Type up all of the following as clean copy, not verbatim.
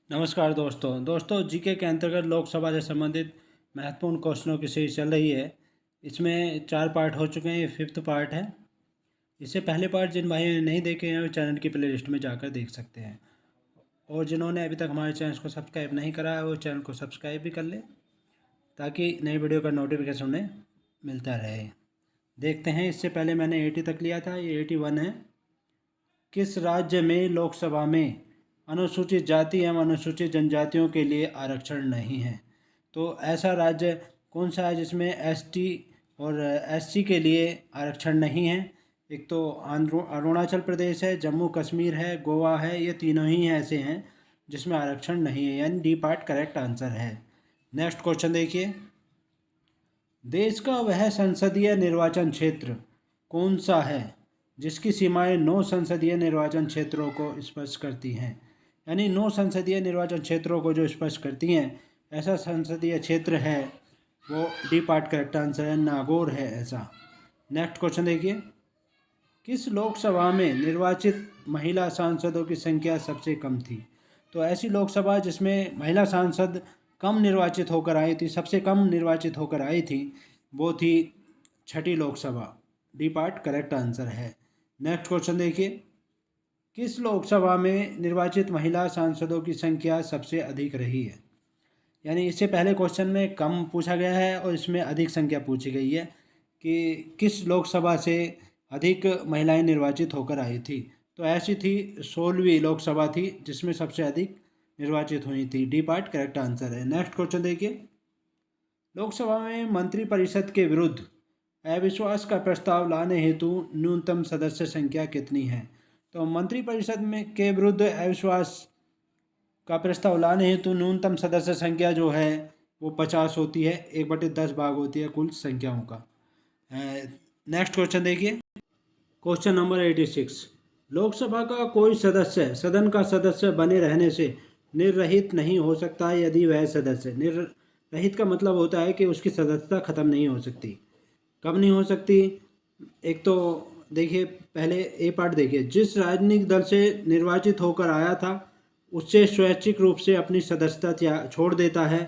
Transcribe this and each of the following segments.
नमस्कार दोस्तों जीके के अंतर्गत लोकसभा से संबंधित महत्वपूर्ण क्वेश्चनों की सीरीज चल रही है। इसमें 4 पार्ट हो चुके हैं, ये 5th पार्ट है। इससे पहले पार्ट जिन भाइयों ने नहीं देखे हैं वो चैनल की प्लेलिस्ट में जाकर देख सकते हैं, और जिन्होंने अभी तक हमारे चैनल को सब्सक्राइब नहीं करा है वो चैनल को सब्सक्राइब भी कर ले ताकि नई वीडियो का नोटिफिकेशन उन्हें मिलता रहे। देखते हैं, इससे पहले मैंने 80 तक लिया था, ये 81 है। किस राज्य में लोकसभा में अनुसूचित जाति एवं अनुसूचित जनजातियों के लिए आरक्षण नहीं है? तो ऐसा राज्य कौन सा है जिसमें एसटी और एससी के लिए आरक्षण नहीं है? एक तो अरुणाचल प्रदेश है, जम्मू कश्मीर है, गोवा है, ये तीनों ही ऐसे हैं जिसमें आरक्षण नहीं है, यानी डी पार्ट करेक्ट आंसर है। नेक्स्ट क्वेश्चन देखिए, देश का वह संसदीय निर्वाचन क्षेत्र कौन सा है जिसकी सीमाएं 9 संसदीय निर्वाचन क्षेत्रों को स्पर्श करती हैं? यानी 9 संसदीय निर्वाचन क्षेत्रों को जो स्पर्श करती हैं, ऐसा संसदीय क्षेत्र है वो डी पार्ट करेक्ट आंसर है, नागौर है ऐसा। नेक्स्ट क्वेश्चन देखिए, किस लोकसभा में निर्वाचित महिला सांसदों की संख्या सबसे कम थी? तो ऐसी लोकसभा जिसमें महिला सांसद कम निर्वाचित होकर आई थी, सबसे कम निर्वाचित होकर आई थी, वो थी 6ठी Lok Sabha. D part correct answer है। नेक्स्ट क्वेश्चन देखिए, किस लोकसभा में निर्वाचित महिला सांसदों की संख्या सबसे अधिक रही है? यानी इससे पहले क्वेश्चन में कम पूछा गया है और इसमें अधिक संख्या पूछी गई है कि किस लोकसभा से अधिक महिलाएं निर्वाचित होकर आई थी। तो ऐसी थी 16वीं लोकसभा थी जिसमें सबसे अधिक निर्वाचित हुई थी। डी पार्ट करेक्ट आंसर है। नेक्स्ट क्वेश्चन देखिए, लोकसभा में मंत्रिपरिषद के विरुद्ध अविश्वास का प्रस्ताव लाने हेतु न्यूनतम सदस्य संख्या कितनी है? तो मंत्रिपरिषद में के विरुद्ध अविश्वास का प्रस्ताव लाने हेतु न्यूनतम सदस्य संख्या जो है वो 50 होती है, 1/10 भाग होती है कुल संख्याओं का। नेक्स्ट क्वेश्चन देखिए, क्वेश्चन नंबर 86, लोकसभा का कोई सदस्य सदन का सदस्य बने रहने से निर्रहित नहीं हो सकता यदि वह सदस्य, निर्रहित का मतलब होता है कि उसकी सदस्यता खत्म नहीं हो सकती। कब नहीं हो सकती? एक तो देखिए, पहले ए पार्ट देखिए, जिस राजनीतिक दल से निर्वाचित होकर आया था उससे स्वैच्छिक रूप से अपनी सदस्यता छोड़ देता है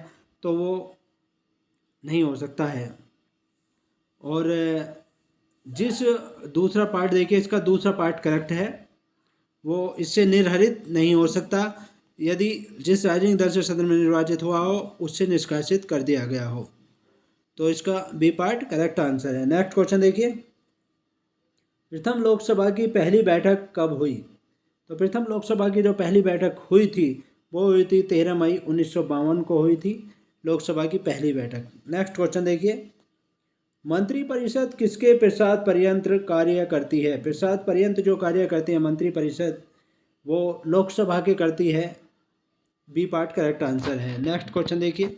तो वो नहीं हो सकता है। और जिस दूसरा पार्ट देखिए, इसका दूसरा पार्ट करेक्ट है, वो इससे निर्हरित नहीं हो सकता यदि जिस राजनीतिक दल से सदन में निर्वाचित हुआ हो उससे निष्कासित कर दिया गया हो। तो इसका बी पार्ट करेक्ट आंसर है। नेक्स्ट क्वेश्चन देखिए, प्रथम लोकसभा की पहली बैठक कब हुई? तो प्रथम लोकसभा की जो पहली बैठक हुई थी वो हुई थी 13 मई 1952 को हुई थी लोकसभा की पहली बैठक। नेक्स्ट क्वेश्चन देखिए, मंत्रिपरिषद किसके प्रसाद पर्यंत कार्य करती है? प्रसाद पर्यंत जो कार्य करती है मंत्रिपरिषद वो लोकसभा के करती है। बी पार्ट करेक्ट आंसर है। नेक्स्ट क्वेश्चन देखिए,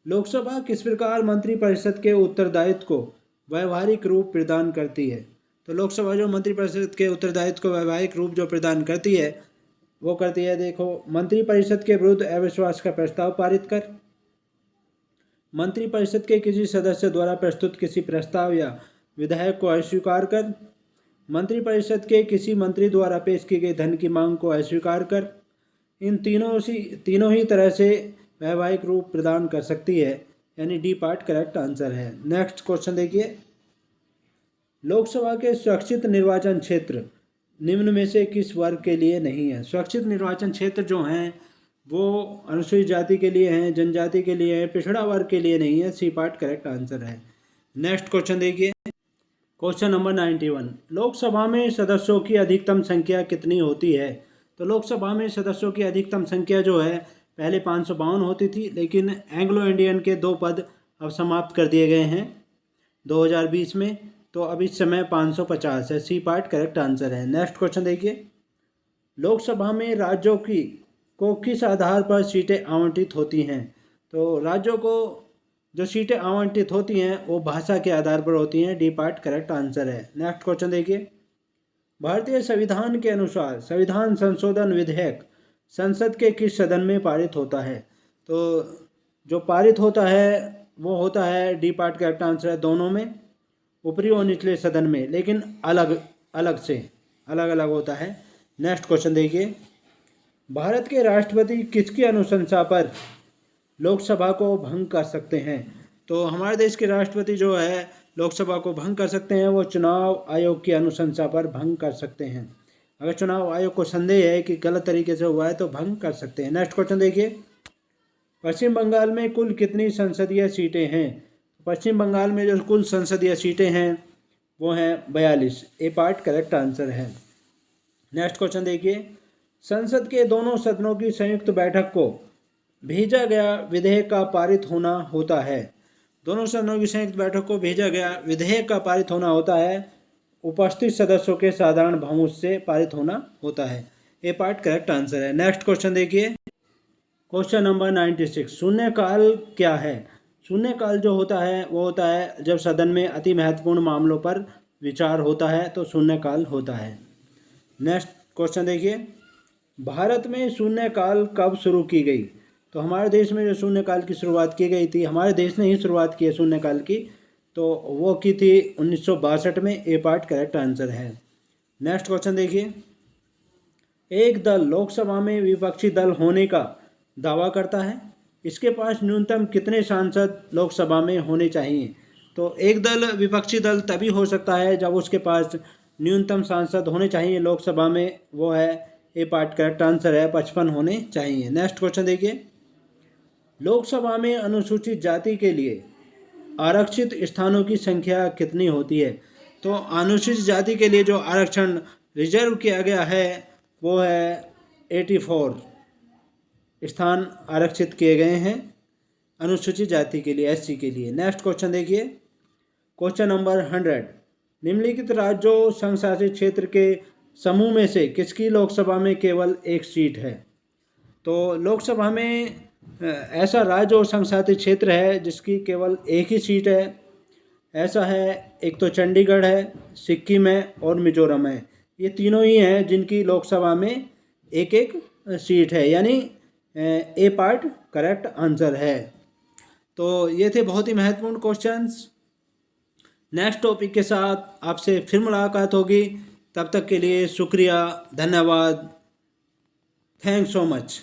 लोकसभा किस प्रकार मंत्रिपरिषद के उत्तरदायित्व को वैवाहिक रूप प्रदान करती है? तो लोकसभा जो मंत्रिपरिषद के उत्तरदायित्व को वैवाहिक रूप जो प्रदान करती है वो करती है, देखो, मंत्रिपरिषद के विरुद्ध अविश्वास का प्रस्ताव पारित कर, मंत्रिपरिषद के किसी सदस्य द्वारा प्रस्तुत किसी प्रस्ताव या विधेयक को अस्वीकार कर, मंत्रिपरिषद के किसी मंत्री द्वारा पेश की गई धन की मांग को अस्वीकार कर। इन तीनों ही तरह से वैवाहिक रूप प्रदान कर सकती है, यानी डी पार्ट करेक्ट आंसर है। नेक्स्ट क्वेश्चन देखिए, लोकसभा के स्वैच्छिक निर्वाचन क्षेत्र निम्न में से किस वर्ग के लिए नहीं है? स्वैच्छिक निर्वाचन क्षेत्र जो हैं वो अनुसूचित जाति के लिए हैं, जनजाति के लिए हैं, पिछड़ा वर्ग के लिए नहीं है। सी पार्ट करेक्ट आंसर है। नेक्स्ट क्वेश्चन देखिए, क्वेश्चन नंबर 91, लोकसभा में सदस्यों की अधिकतम संख्या कितनी होती है? तो लोकसभा में सदस्यों की अधिकतम संख्या जो है पहले 552 होती थी, लेकिन एंग्लो इंडियन के 2 पद अब समाप्त कर दिए गए हैं 2020 में, तो अब इस समय 550 है। सी पार्ट करेक्ट आंसर है। नेक्स्ट क्वेश्चन देखिए, लोकसभा में राज्यों की को किस आधार पर सीटें आवंटित होती हैं? तो राज्यों को जो सीटें आवंटित होती हैं वो भाषा के आधार पर होती हैं। डी पार्ट करेक्ट आंसर है। नेक्स्ट क्वेश्चन देखिए, भारतीय संविधान के अनुसार संविधान संशोधन विधेयक संसद के किस सदन में पारित होता है? तो जो पारित होता है वो होता है, डी पार्ट करेक्ट आंसर है, दोनों में, ऊपरी और निचले सदन में, लेकिन अलग अलग होता है। नेक्स्ट क्वेश्चन देखिए, भारत के राष्ट्रपति किसकी अनुशंसा पर लोकसभा को भंग कर सकते हैं? तो हमारे देश के राष्ट्रपति जो है लोकसभा को भंग कर सकते हैं, वो चुनाव आयोग की अनुशंसा पर भंग कर सकते हैं। अगर चुनाव आयोग को संदेह है कि गलत तरीके से हुआ है तो भंग कर सकते हैं। नेक्स्ट क्वेश्चन देखिए, पश्चिम बंगाल में कुल कितनी संसदीय सीटें हैं? पश्चिम बंगाल में जो कुल संसदीय सीटें हैं वो हैं 42। ए पार्ट करेक्ट आंसर है। नेक्स्ट क्वेश्चन देखिए, संसद के दोनों सदनों की संयुक्त बैठक को भेजा गया विधेयक का पारित होना होता है। दोनों सदनों की संयुक्त बैठक को भेजा गया विधेयक का पारित होना होता है, उपस्थित सदस्यों के साधारण बहुमत से पारित होना होता है। ए पार्ट करेक्ट आंसर है। नेक्स्ट क्वेश्चन देखिए, क्वेश्चन नंबर 96, शून्यकाल क्या है? शून्यकाल जो होता है वो होता है जब सदन में अति महत्वपूर्ण मामलों पर विचार होता है तो शून्यकाल होता है। नेक्स्ट क्वेश्चन देखिए, भारत में शून्यकाल कब शुरू की गई? तो हमारे देश में जो शून्यकाल की शुरुआत की गई थी, हमारे देश ने ही शुरुआत की है शून्यकाल की, तो वो की थी 1962 में। ए पार्ट करेक्ट आंसर है। नेक्स्ट क्वेश्चन देखिए, एक दल लोकसभा में विपक्षी दल होने का दावा करता है, इसके पास न्यूनतम कितने सांसद लोकसभा में होने चाहिए? तो एक दल विपक्षी दल तभी हो सकता है जब उसके पास न्यूनतम सांसद होने चाहिए लोकसभा में, वो है ए पार्ट करेक्ट आंसर है, 55 होने चाहिए। नेक्स्ट क्वेश्चन देखिए, लोकसभा में अनुसूचित जाति के लिए आरक्षित स्थानों की संख्या कितनी होती है? तो अनुसूचित जाति के लिए जो आरक्षण रिजर्व किया गया है वो है 84 स्थान आरक्षित किए गए हैं अनुसूचित जाति के लिए, एससी के लिए। नेक्स्ट क्वेश्चन देखिए, क्वेश्चन नंबर 100, निम्नलिखित राज्यों संघ शासित क्षेत्र के समूह में से किसकी लोकसभा में केवल एक सीट है? तो लोकसभा में ऐसा राज्य और संघ शासित क्षेत्र है जिसकी केवल एक ही सीट है। ऐसा है, एक तो चंडीगढ़ है, सिक्किम है और मिजोरम है। ये तीनों ही हैं जिनकी लोकसभा में एक एक सीट है, यानी ए पार्ट करेक्ट आंसर है। तो ये थे बहुत ही महत्वपूर्ण क्वेश्चंस। नेक्स्ट टॉपिक के साथ आपसे फिर मुलाकात होगी, तब तक के लिए शुक्रिया, धन्यवाद, थैंक्स सो मच।